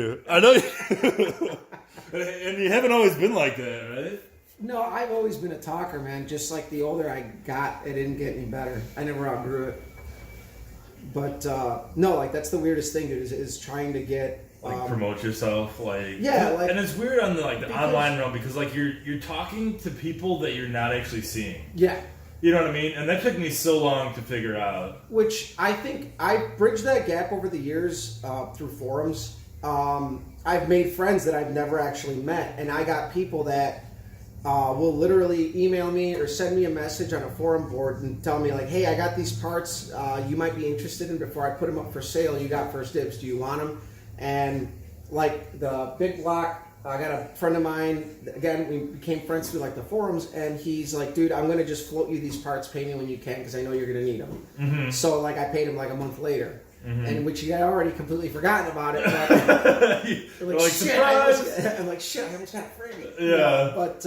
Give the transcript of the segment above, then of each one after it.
I know, and you haven't always been like that, right? No, I've always been a talker, man. Just like the older I got, it didn't get any better. I never outgrew it. But no, like that's the weirdest thing, dude, is trying to get Promote yourself, yeah, like, and it's weird on the online realm because like you're talking to people that you're not actually seeing. Yeah. You know what I mean? And that took me so long to figure out. Which I think I bridged that gap over the years through forums. I've made friends that I've never actually met, and I got people that will literally email me or send me a message on a forum board and tell me like, hey, I got these parts you might be interested in. Before I put them up for sale, you got first dibs. Do you want them? And like the big block, I got a friend of mine, again, we became friends through like the forums, and he's like, dude, I'm going to just float you these parts, pay me when you can, because I know you're going to need them. Mm-hmm. So like I paid him like a month later. Mm-hmm. And which he had already completely forgotten about it. But like, shit, I'm like, shit, I almost got it free. Yeah. But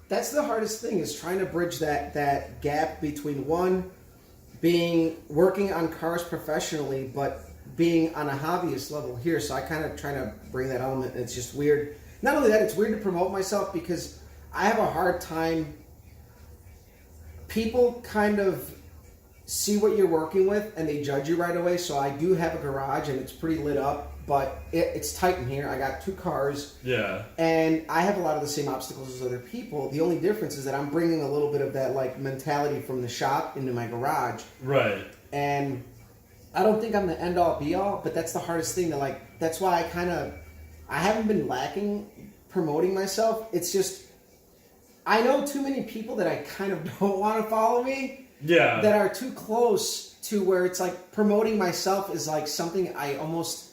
that's the hardest thing, is trying to bridge that gap between one, working on cars professionally, but being on a hobbyist level here. So I kind of try to bring that element. And it's just weird. Not only that, it's weird to promote myself because I have a hard time. People kind of see what you're working with and they judge you right away. So I do have a garage and it's pretty lit up, but it's tight in here. I got 2 cars. Yeah. And I have a lot of the same obstacles as other people. The only difference is that I'm bringing a little bit of that like mentality from the shop into my garage. Right. And I don't think I'm the end all be all, but that's the hardest thing to like. That's why I haven't been lacking promoting myself. It's just, I know too many people that I kind of don't want to follow me. Yeah. That are too close to where it's like promoting myself is like something I almost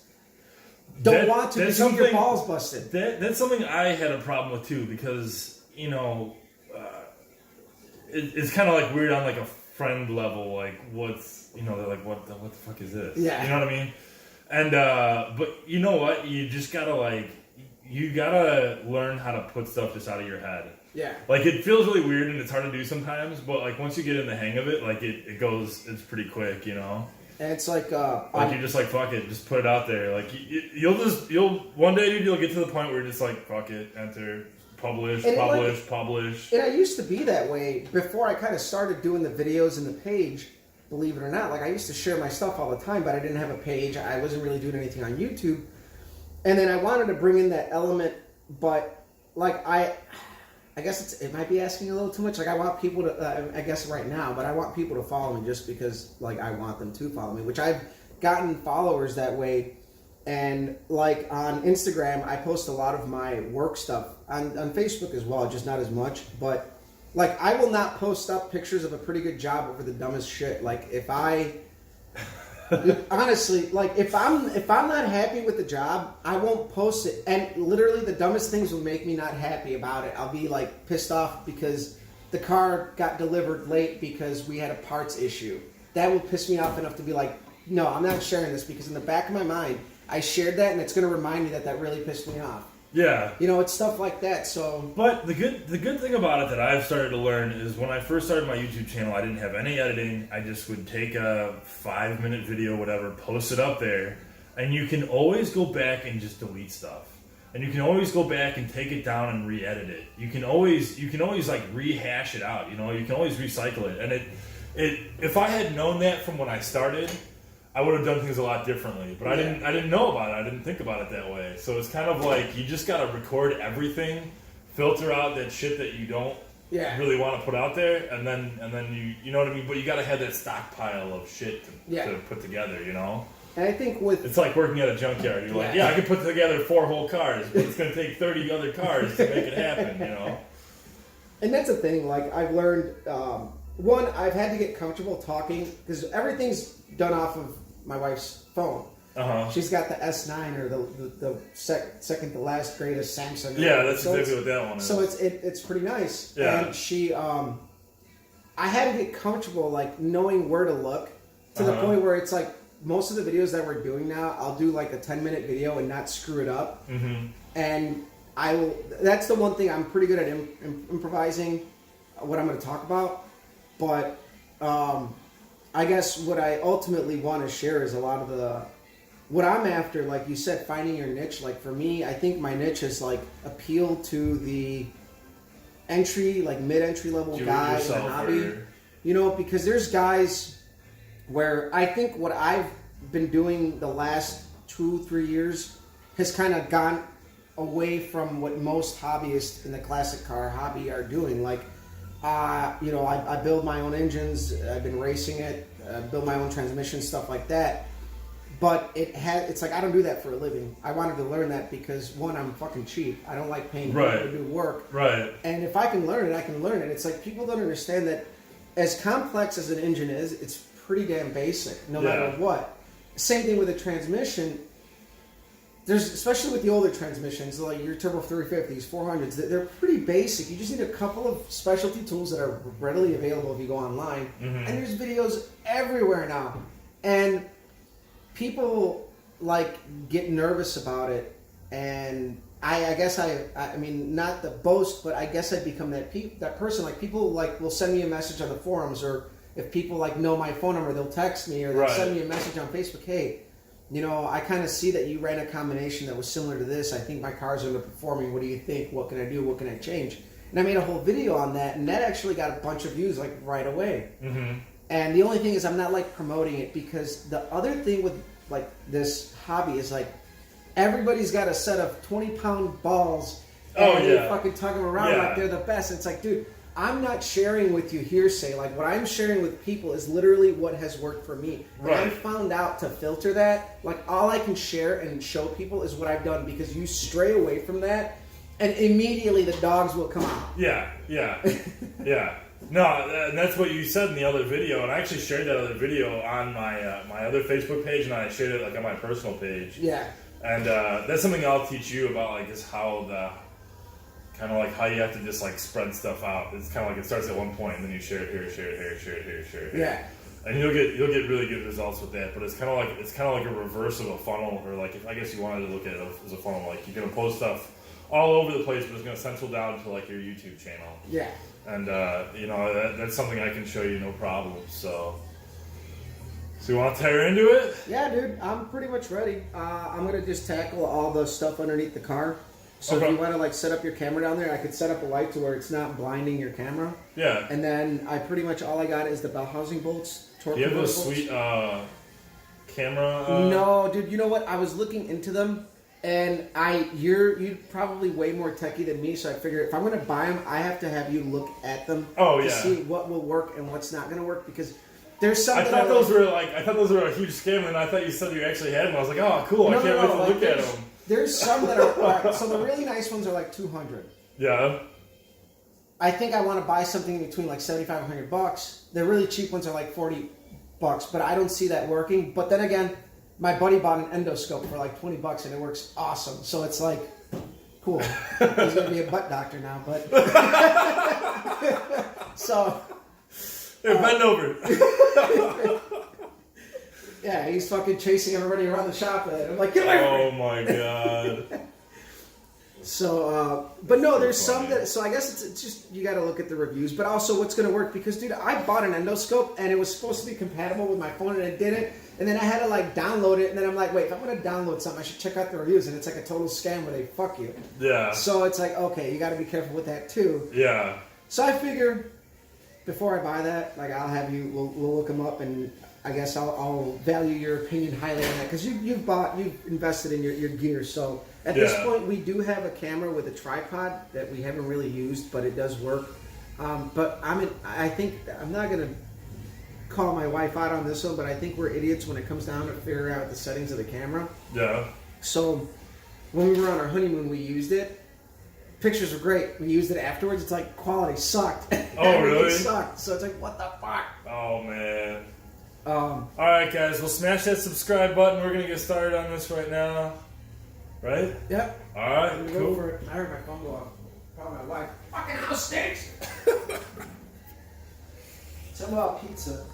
don't want to, because you get your balls busted. That's something I had a problem with too, because, you know, it's kind of like weird on like a friend level, like what's, you know, they're like, what the fuck is this? Yeah. You know what I mean? And, but you know what? You just gotta you gotta learn how to put stuff just out of your head. Yeah. Like, it feels really weird and it's hard to do sometimes, but like once you get in the hang of it, like it's pretty quick, you know? And it's like, you're just like, fuck it, just put it out there. Like, you'll one day, dude, you'll get to the point where you're just like, fuck it, enter, publish. And I used to be that way before I kind of started doing the videos and the page, believe it or not. Like, I used to share my stuff all the time, but I didn't have a page. I wasn't really doing anything on YouTube. And then I wanted to bring in that element, but like, I guess it might be asking a little too much. Like, I want people to, I guess right now, but I want people to follow me just because, like, I want them to follow me, which I've gotten followers that way. And, like, on Instagram, I post a lot of my work stuff. On Facebook as well, just not as much. But, like, I will not post up pictures of a pretty good job over the dumbest shit. Like, honestly, like, if I'm not happy with the job, I won't post it. And literally the dumbest things will make me not happy about it. I'll be like pissed off because the car got delivered late because we had a parts issue. That will piss me off enough to be like, no, I'm not sharing this, because in the back of my mind, I shared that and it's going to remind me that really pissed me off. Yeah. You know, it's stuff like that. So, but the good thing about it that I've started to learn is when I first started my YouTube channel, I didn't have any editing. I just would take a 5-minute video, whatever, post it up there, and you can always go back and just delete stuff. And you can always go back and take it down and re-edit it. You can always like rehash it out, you know, you can always recycle it. And if I had known that from when I started, I would have done things a lot differently, but I didn't know about it. I didn't think about it that way. So it's kind of like you just got to record everything, filter out that shit that you don't really want to put out there, and then you know what I mean. But you got to have that stockpile of shit to put together, you know. And I think it's like working at a junkyard. You're like, I could put together 4 whole cars, but it's going to take 30 other cars to make it happen, you know. And that's the thing. Like, I've learned, one, I've had to get comfortable talking, because everything's done off of my wife's phone. Uh-huh. She's got the S9, or the second to last greatest Samsung. Yeah, that's exactly what that one is. So it's pretty nice. Yeah. And she, I had to get comfortable, like, knowing where to look, to the point where it's like, most of the videos that we're doing now, I'll do like a 10-minute video and not screw it up. Mm-hmm. And that's the one thing I'm pretty good at improvising what I'm going to talk about. But I guess what I ultimately want to share is a lot of the what I'm after, like you said, finding your niche. Like for me, I think my niche is like appeal to the mid-entry level guy in the hobby. You know, because there's guys where I think what I've been doing the last 2-3 years has kind of gone away from what most hobbyists in the classic car hobby are doing. Like, you know, I build my own engines. I've been racing it. Build my own transmission, stuff like that. But it's like I don't do that for a living. I wanted to learn that because one, I'm fucking cheap. I don't like paying people to do work. Right. And if I can learn it, I can learn it. It's like people don't understand that as complex as an engine is, it's pretty damn basic, no matter what. Same thing with a transmission. There's, especially with the older transmissions, like your Turbo 350s, 400s, they're pretty basic. You just need a couple of specialty tools that are readily available if you go online. And there's videos everywhere now. And people like get nervous about it, and I guess I mean not the boast, but I guess I become that person. Like people like will send me a message on the forums, or if people like know my phone number, they'll text me or they'll send me a message on Facebook. Hey, you know, I kind of see that you ran a combination that was similar to this. I think my car's underperforming. What do you think? What can I do? What can I change? And I made a whole video on that, and that actually got a bunch of views like right away. And the only thing is I'm not like promoting it, because the other thing with like this hobby is like everybody's got a set of 20-pound balls and they fucking tug them around like they're the best. It's like, dude, I'm not sharing with you hearsay. Like what I'm sharing with people is literally what has worked for me. And I found out to filter that. Like all I can share and show people is what I've done, because you stray away from that and immediately the dogs will come out. Yeah. No, and that's what you said in the other video, and I actually shared that other video on my my other Facebook page, and I shared it like on my personal page. Yeah. And that's something I'll teach you about, like is how the kind of like how you have to just like spread stuff out. It's kind of like it starts at one point, and then you share it here, share it here, share it here, share it here. Yeah. And you'll get really good results with that. But it's kind of like a reverse of a funnel, or like if I guess you wanted to look at it as a funnel, like you're gonna post stuff all over the place, but it's gonna central down to like your YouTube channel. Yeah. And, you know, that's something I can show you no problem. So you want to tear into it? Yeah, dude. I'm pretty much ready. I'm going to just tackle all the stuff underneath the car. So if you want to, like, set up your camera down there, I could set up a light to where it's not blinding your camera. Yeah. And then I pretty much, all I got is the bell housing bolts. Do you have those sweet camera? No, dude. You know what? I was looking into them. And you're probably way more techie than me, so I figured if I'm going to buy them, I have to have you look at them to see what will work and what's not going to work, because there's some. I thought those were a huge scam, and I thought you said you actually had them. I was like, oh, cool! I can't wait to look at them. There's some that are so the really nice ones are like $200. Yeah. I think I want to buy something in between like $75 and $100. The really cheap ones are like $40, but I don't see that working. But then again, my buddy bought an endoscope for like $20 and it works awesome. So it's like, cool. He's going to be a butt doctor now, but. So. Hey, bend over. Yeah, he's fucking chasing everybody around the shop with it. I'm like, get away from me. Oh my God. So, but no, there's some that, so I guess it's just, you got to look at the reviews, but also what's going to work, because dude, I bought an endoscope and it was supposed to be compatible with my phone and it didn't. And then I had to like download it, and then I'm like, wait, if I'm going to download something, I should check out the reviews, and it's like a total scam where they fuck you. Yeah. So it's like, okay, you got to be careful with that too. Yeah. So I figure before I buy that, like I'll have you, we'll look them up, and I guess I'll value your opinion highly on that, because you've invested in your gear. So at this point, we do have a camera with a tripod that we haven't really used, but it does work. But I think I'm not gonna call my wife out on this one, but I think we're idiots when it comes down to figuring out the settings of the camera. Yeah. So when we were on our honeymoon, we used it. Pictures were great. We used it afterwards. It's like quality sucked. Oh, really? Sucked. So it's like, what the fuck? Oh man. Alright guys, we'll smash that subscribe button. We're gonna get started on this right now. Right? Yep. Alright, cool. Go for it. I heard my phone go off. Probably my wife. Fucking house stinks! Tell me about pizza.